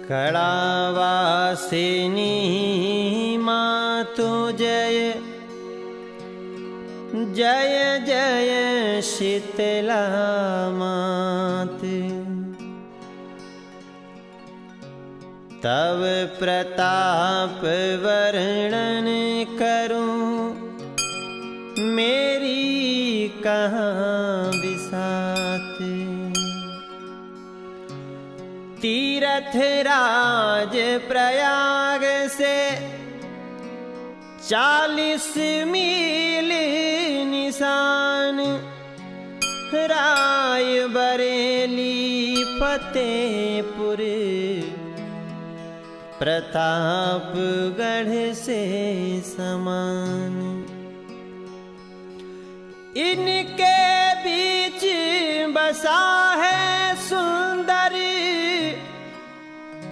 कड़ावासिनी मातु जय जय जय शीतला मात। तव प्रताप वर्णन करूं मेरी कहाँ बिसात। तीरथ राज प्रयाग से 40 मील निशान, राय बरेली फतेहपुर प्रतापगढ़ से समान। इनके बीच बसा है सुंदर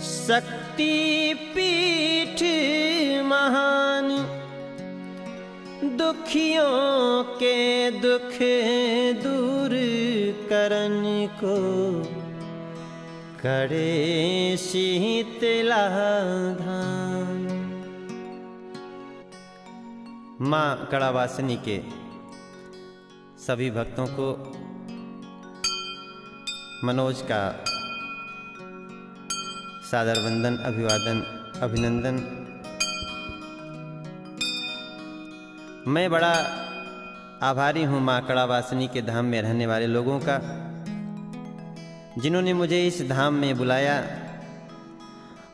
शक्ति पीठ महान। दुखियों के दुख दूर करन को करे शीतला धाम। माँ कड़ावासिनी के सभी भक्तों को मनोज का सादर वंदन, अभिवादन, अभिनंदन। मैं बड़ा आभारी हूँ माँ कड़ावासिनी के धाम में रहने वाले लोगों का, जिन्होंने मुझे इस धाम में बुलाया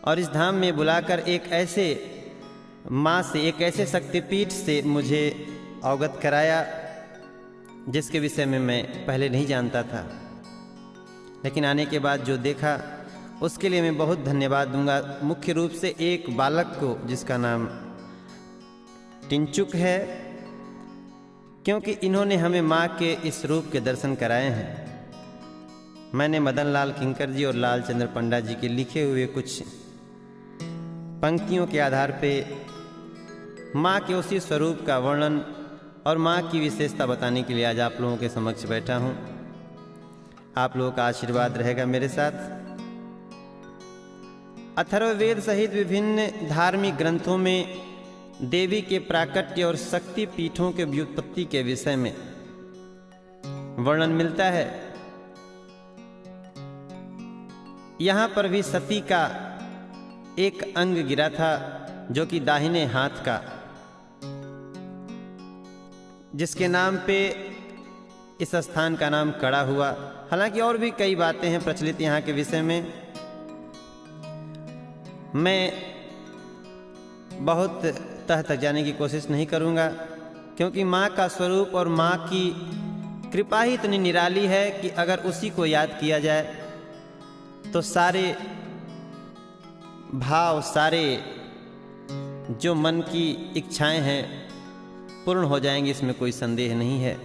और इस धाम में बुलाकर एक ऐसे माँ से, एक ऐसे शक्तिपीठ से मुझे अवगत कराया जिसके विषय में मैं पहले नहीं जानता था, लेकिन आने के बाद जो देखा उसके लिए मैं बहुत धन्यवाद दूंगा। मुख्य रूप से एक बालक को जिसका नाम टिंचुक है, क्योंकि इन्होंने हमें माँ के इस रूप के दर्शन कराए हैं। मैंने मदन लाल किंकर जी और लालचंद्र पंडा जी के लिखे हुए कुछ पंक्तियों के आधार पे माँ के उसी स्वरूप का वर्णन और माँ की विशेषता बताने के लिए आज आप लोगों के समक्ष बैठा हूँ। आप लोगों का आशीर्वाद रहेगा मेरे साथ। अथर्ववेद सहित विभिन्न धार्मिक ग्रंथों में देवी के प्राकट्य और शक्ति पीठों के व्युत्पत्ति के विषय में वर्णन मिलता है। यहाँ पर भी सती का एक अंग गिरा था जो कि दाहिने हाथ का, जिसके नाम पे इस स्थान का नाम कड़ा हुआ। हालांकि और भी कई बातें हैं प्रचलित यहाँ के विषय में। मैं बहुत तह तक जाने की कोशिश नहीं करूँगा, क्योंकि माँ का स्वरूप और माँ की कृपा ही इतनी निराली है कि अगर उसी को याद किया जाए तो सारे भाव, सारे जो मन की इच्छाएं हैं पूर्ण हो जाएंगी, इसमें कोई संदेह नहीं है।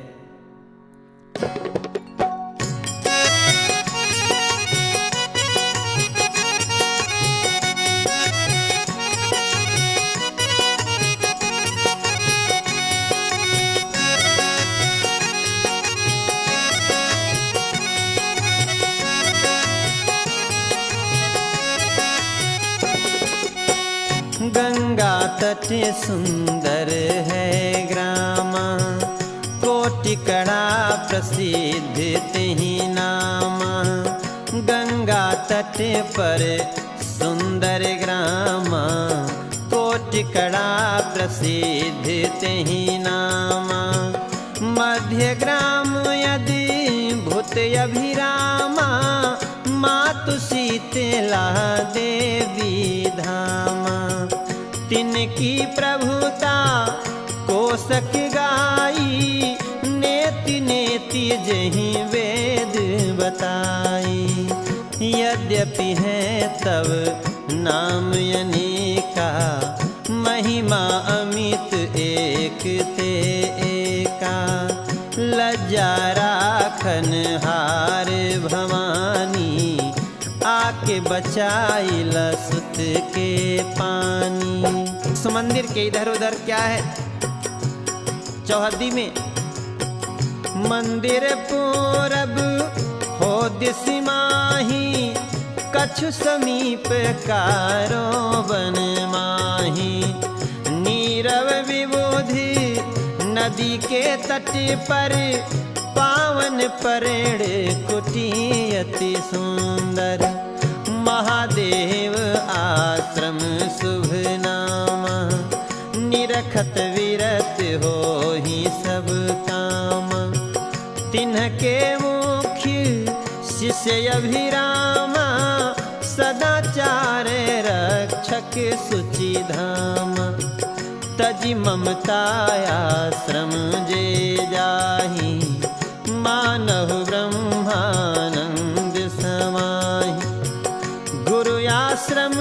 गंगा तट सुंदर है ग्रामा, कोटि कड़ा प्रसिद्ध तेहि नामा। गंगा तट पर सुंदर ग्रामा, कोटि कड़ा प्रसिद्ध तेहि नामा। मध्य ग्राम यदि भूत अभिरामा, मातु शीतला देवी धामा। तिनकी प्रभुता कोसक गाई, नेति नेति जहीं वेद बताई। यद्यपि है तब नाम अनेका, महिमा अमित एक ते एका। लज्जा राखन हार भवानी, आके बचाई लसुत के पानी। सुमंदिर के इधर उधर क्या है चौहद्दी में, मंदिर पूरब हो दिस माही, कछु समीप कारो बन माही। नीरव विबुधि नदी के तट पर पावन परेड़ कुटी अति सुंदर। महादेव आश्रम शुभ नामा निरखत विरत हो ही सब काम। तिन्हके मुख्य शिष्य अभिरामा सदाचार रक्षक सुचि धाम। तजि ममतायाश्रम जे जाहि मानहु ब्रह्मानंद समाहि। गुरु आश्रम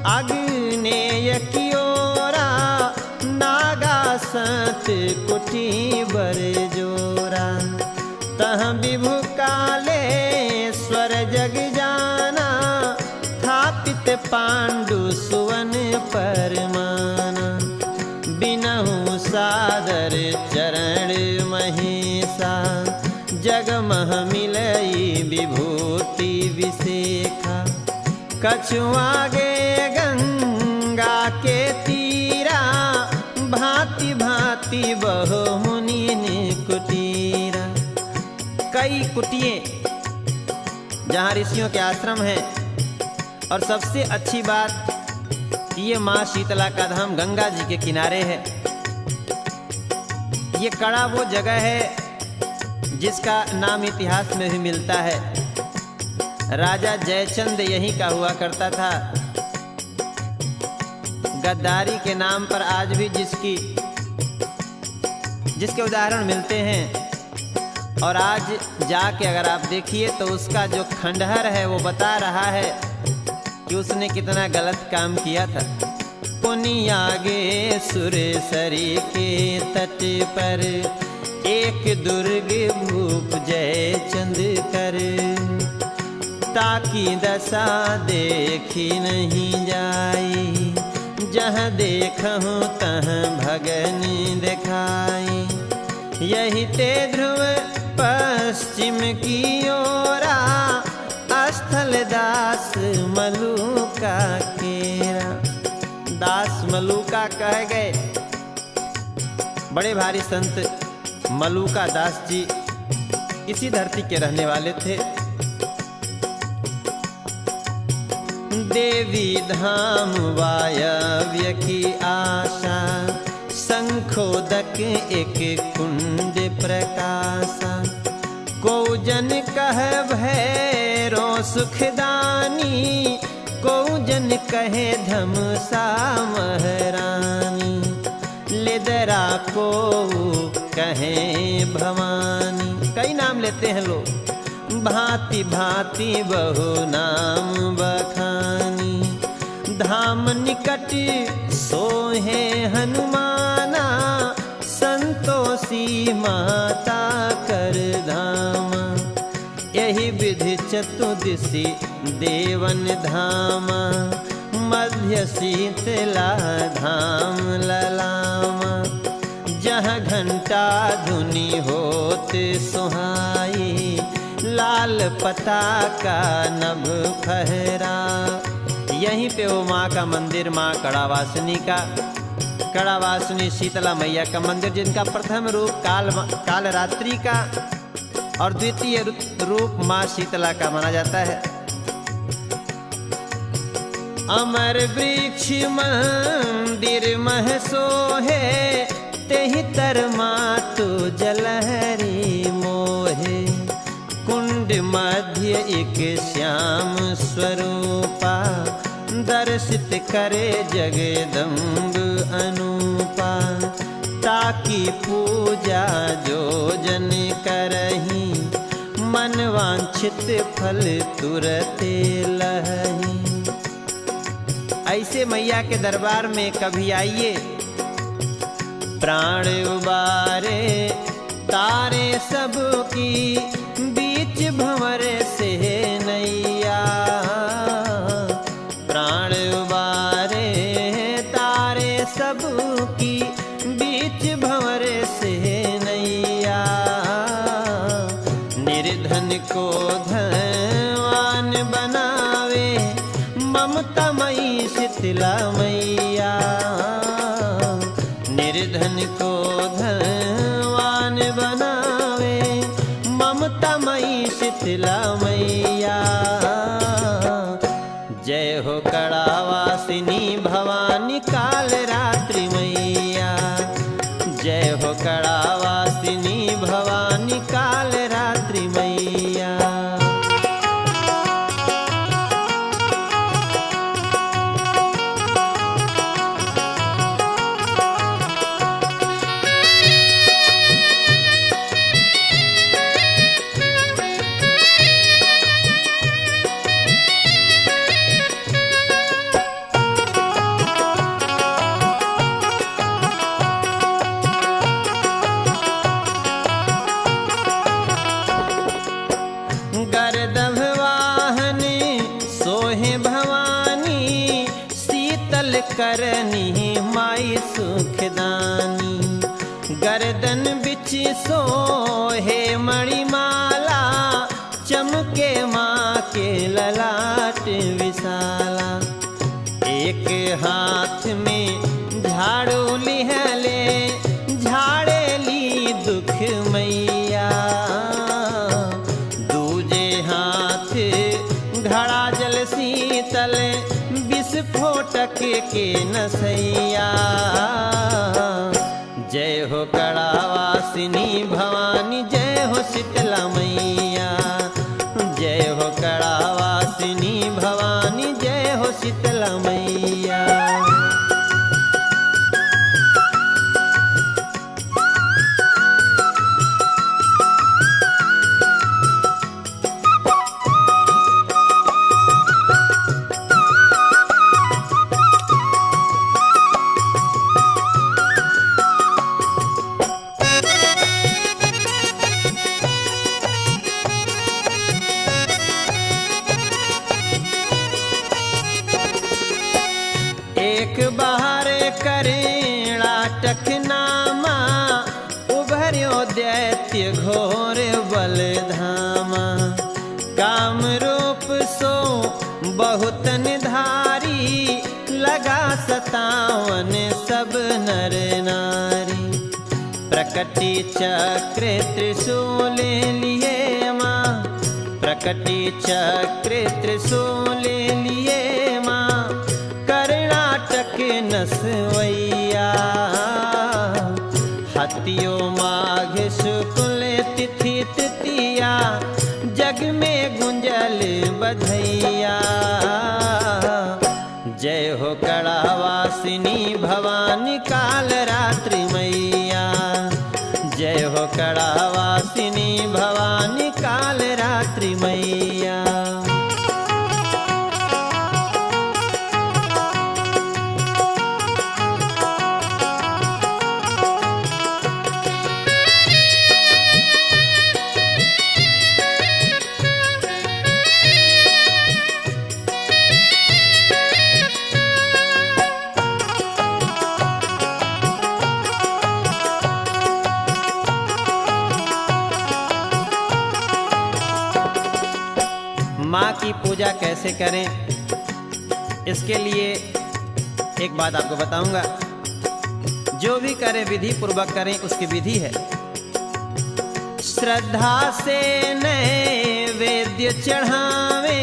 अग्नेय की ओरा नागा संत कुटी बर जोरा। तह विभु कालेश्वर जग जाना स्थापित पांडु सुवन परमाना। बिनहु सादर चरण महेशा जगमह मिलई विभूति विशेखा। कछु आगे गंगा के तीरा भांति भांति बहु मुनि कुटीरा। कई कुटिये जहाँ ऋषियों के आश्रम हैं। और सबसे अच्छी बात ये माँ शीतला का धाम गंगा जी के किनारे है। ये कड़ा वो जगह है जिसका नाम इतिहास में भी मिलता है। राजा जयचंद यहीं का हुआ करता था। गद्दारी के नाम पर आज भी जिसके उदाहरण मिलते हैं। और आज जाके अगर आप देखिए तो उसका जो खंडहर है वो बता रहा है कि उसने कितना गलत काम किया था। पुनियागे सुरसरी के तट पर एक दुर्ग भूप जयचंद कर। ताकि दशा देखी नहीं जाई जहाँ देखूँ तह भगन दिखाई। यही ते ध्रुव पश्चिम की ओरा स्थल दास मलुका केरा। दास मलुका कह गए। बड़े भारी संत मलुका दास जी इसी धरती के रहने वाले थे। देवी धाम वायव्य की आशा शंखोदक एक कुंड प्रकाशा। को जन कह भैरो सुखदानी को जन कहे धमसा महारानी। लेदरा को कहे भवानी। कई नाम लेते हैं लोग। भांति भांति बहु नाम बखानी। धाम निकट सोहे हनुमाना संतोषी माता कर धामा। यही विधि चतुर्दिशी देवन धामा मध्य शीतला धाम ललामा। जहाँ घंटा धुनी होत सुहाई लाल पताका नभ फहरा। यहीं पे वो माँ का मंदिर माँ कड़ावासिनी का कड़ावासिनी शीतला मैया का मंदिर जिनका प्रथम रूप कालरात्रि का और द्वितीय रूप माँ शीतला का माना जाता है। अमर वृक्ष मंदिर मह सोहे तेहि तर मातु जलहरी मोहे। कुंड मध्य एक श्याम स्वरूपा दर्शित करे जगदम्ब अनूपा। ताकि पूजा जो जन करही मन वांछित फल तुरते लहही। ऐसे मैया के दरबार में कभी आइए। प्राण उबारे तारे सबकी बीच भंवर से नैया। प्राण उबारे तारे सबकी बीच भंवर से नैया। निर्धन को धनवान बनावे निर्धन को धनवान बनावे, ममता मई शीतला मैया। जय हो कड़ावासिनी भवानी काल रात्रि मैया। जय हो कड़ावासिनी भवानी काल रात्रि मैया। करनी माई सुखदानी, गर्दन बिच सोहे मणिमाला, चमके माँ के ललाट विशाला। एक हाथ में झाड़ू लिहले, झाड़े ली दुख मैया। दूजे हाथ घड़ा जल शीतल, विस्फोटक के नसैया। जय हो कड़ावासिनी भवानी, जय हो शीतला मैया। जय हो कड़ावासिनी भवानी, जय हो शीतला मैया। बाहर करेणा टकनामा, उभर्यो दैत्य घोर बलधामा। काम रूप सो बहुत निधारी, लगा 57 सब नर नारी। प्रकटी चक्र त्रिशूल लिए माँ, प्रकटी चक्र त्रिशूल लिए माँ। नसवैया हतियो माघ शुक्ल तिथि तृतीया, जग में गुंजल बधैया। जय हो कड़ावासिनी भवानी काल रात्रि मैया। जय हो कड़ावासिनी भवानी काल रात्रि मैया। माँ की पूजा कैसे करें, इसके लिए एक बात आपको बताऊंगा। जो भी करें विधि पूर्वक करें, उसकी विधि है। श्रद्धा से नैवेद्य चढ़ावे,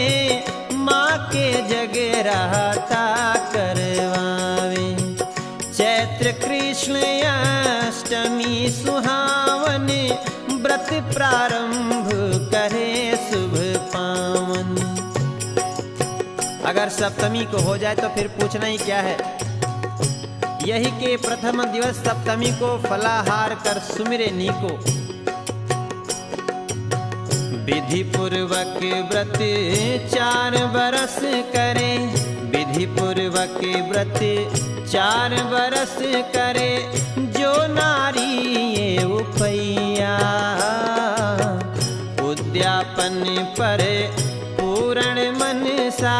माँ के जगराता करवावे। चैत्र कृष्ण अष्टमी सुहावन, व्रत प्रारंभ करे शुभ पावन। अगर सप्तमी को हो जाए तो फिर पूछना ही क्या है। यही के प्रथम दिवस सप्तमी को फलाहार कर सुमिरे नीको। विधि पूर्वक व्रत 4 बरस करे, विधि पूर्वक व्रत 4 बरस करे। जो नारी ये उपैया, उद्यापन पर पूर्ण मनसा,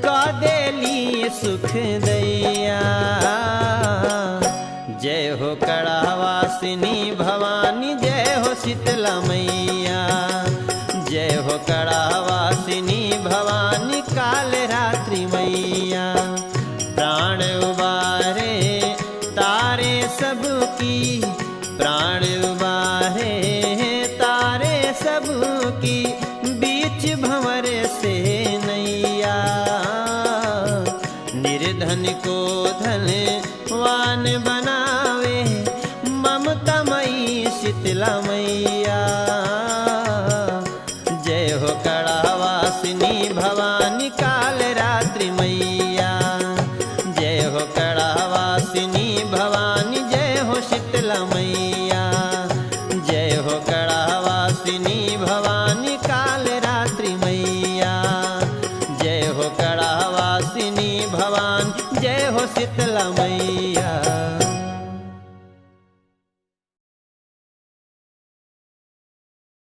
कौदेली सुख दैया। जय हो कड़ावासिनी भवानी, जय हो शीतला मैया। जय हो कड़ावासिनी भवानी काल रात्रि मैया। प्राण उबारे तारे सब सबकी प्राण बाहे तारे सबकी बीच भंवर से नैया। निर्धन को धनवान बनावे ममता मई शीतला मैया। जय हो कड़ावासिनी भवानी काल रात्रि मैया। जय हो कड़ावासिनी भवानी जय हो शीतला मैया। जय हो कड़ावासिनी भवानी काल रात्रि मैया। जय हो कड़ावासिनी भवानी जय हो शीतला मैया।